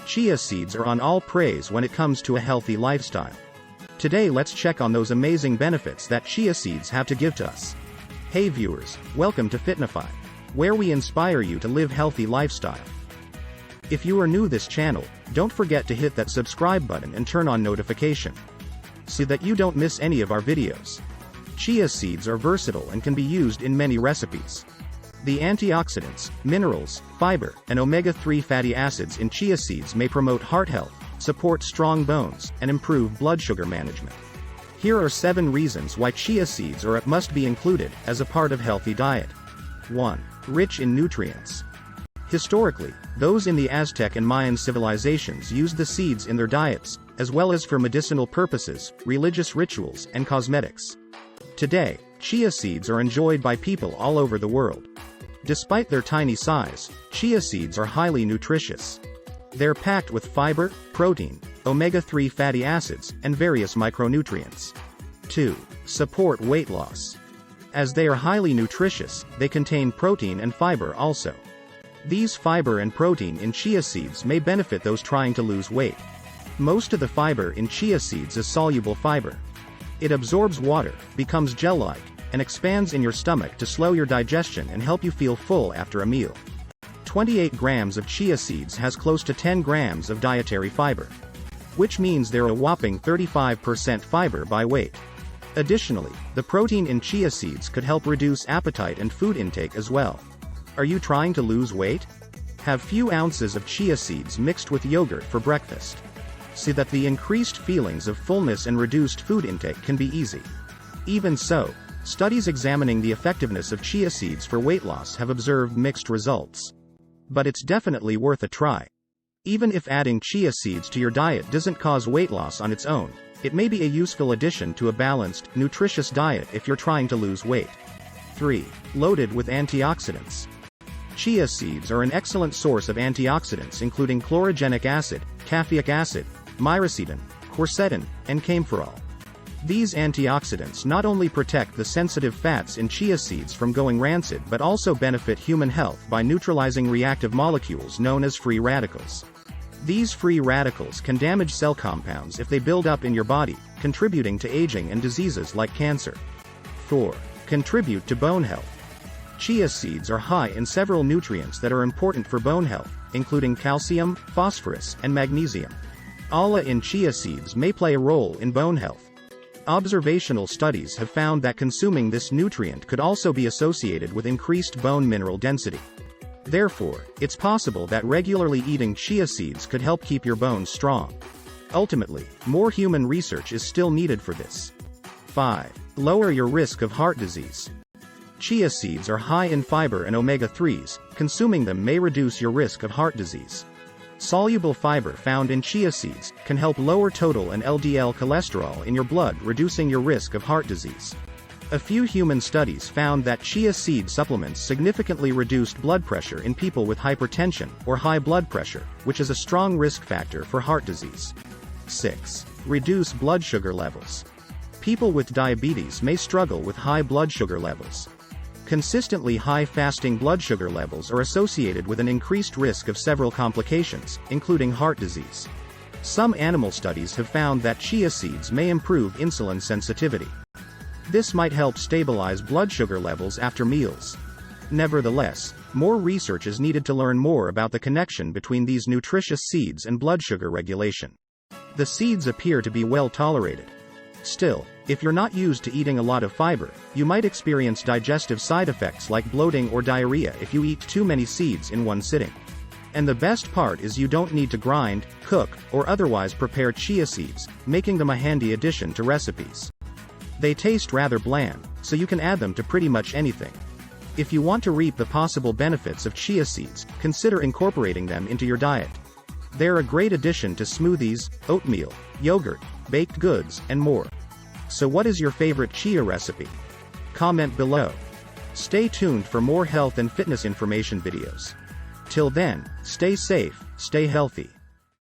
Chia seeds are on all praise when it comes to a healthy lifestyle. Today let's check on those amazing benefits that chia seeds have to give to us. Hey viewers, welcome to Fitnify, where we inspire you to live healthy lifestyle. If you are new to this channel, don't forget to hit that subscribe button and turn on notification, so that you don't miss any of our videos. Chia seeds are versatile and can be used in many recipes. The antioxidants, minerals, fiber, and omega-3 fatty acids in chia seeds may promote heart health, support strong bones, and improve blood sugar management. Here are 7 reasons why chia seeds must be included as a part of healthy diet. 1. Rich in nutrients. Historically, those in the Aztec and Mayan civilizations used the seeds in their diets, as well as for medicinal purposes, religious rituals, and cosmetics. Today, chia seeds are enjoyed by people all over the world. Despite their tiny size, chia seeds are highly nutritious. They're packed with fiber, protein, omega-3 fatty acids, and various micronutrients. 2. Support weight loss. As they are highly nutritious, they contain protein and fiber also. These fiber and protein in chia seeds may benefit those trying to lose weight. Most of the fiber in chia seeds is soluble fiber. It absorbs water, becomes gel-like, and expands in your stomach to slow your digestion and help you feel full after a meal. 28 grams of chia seeds has close to 10 grams of dietary fiber, which means they're a whopping 35% fiber by weight. Additionally, the protein in chia seeds could help reduce appetite and food intake as well. Are you trying to lose weight? Have few ounces of chia seeds mixed with yogurt for breakfast, so that the increased feelings of fullness and reduced food intake can be easy. Even so, studies examining the effectiveness of chia seeds for weight loss have observed mixed results. But it's definitely worth a try. Even if adding chia seeds to your diet doesn't cause weight loss on its own, it may be a useful addition to a balanced, nutritious diet if you're trying to lose weight. 3. Loaded with antioxidants. Chia seeds are an excellent source of antioxidants including chlorogenic acid, caffeic acid, myricetin, quercetin, and camphorol. These antioxidants not only protect the sensitive fats in chia seeds from going rancid but also benefit human health by neutralizing reactive molecules known as free radicals. These free radicals can damage cell compounds if they build up in your body, contributing to aging and diseases like cancer. 4. Contribute to bone health. Chia seeds are high in several nutrients that are important for bone health, including calcium, phosphorus, and magnesium. ALA in chia seeds may play a role in bone health. Observational studies have found that consuming this nutrient could also be associated with increased bone mineral density. Therefore, it's possible that regularly eating chia seeds could help keep your bones strong. Ultimately, more human research is still needed for this. 5. Lower your risk of heart disease. Chia seeds are high in fiber and omega-3s, consuming them may reduce your risk of heart disease. Soluble fiber found in chia seeds can help lower total and LDL cholesterol in your blood, reducing your risk of heart disease. A few human studies found that chia seed supplements significantly reduced blood pressure in people with hypertension or high blood pressure, which is a strong risk factor for heart disease. 6. Reduce blood sugar levels. People with diabetes may struggle with high blood sugar levels. Consistently high fasting blood sugar levels are associated with an increased risk of several complications, including heart disease. Some animal studies have found that chia seeds may improve insulin sensitivity. This might help stabilize blood sugar levels after meals. Nevertheless, more research is needed to learn more about the connection between these nutritious seeds and blood sugar regulation. The seeds appear to be well tolerated. Still, if you're not used to eating a lot of fiber, you might experience digestive side effects like bloating or diarrhea if you eat too many seeds in one sitting. And the best part is you don't need to grind, cook, or otherwise prepare chia seeds, making them a handy addition to recipes. They taste rather bland, so you can add them to pretty much anything. If you want to reap the possible benefits of chia seeds, consider incorporating them into your diet. They're a great addition to smoothies, oatmeal, yogurt, baked goods, and more. So what is your favorite chia recipe? Comment below. Stay tuned for more health and fitness information videos. Till then, stay safe, stay healthy.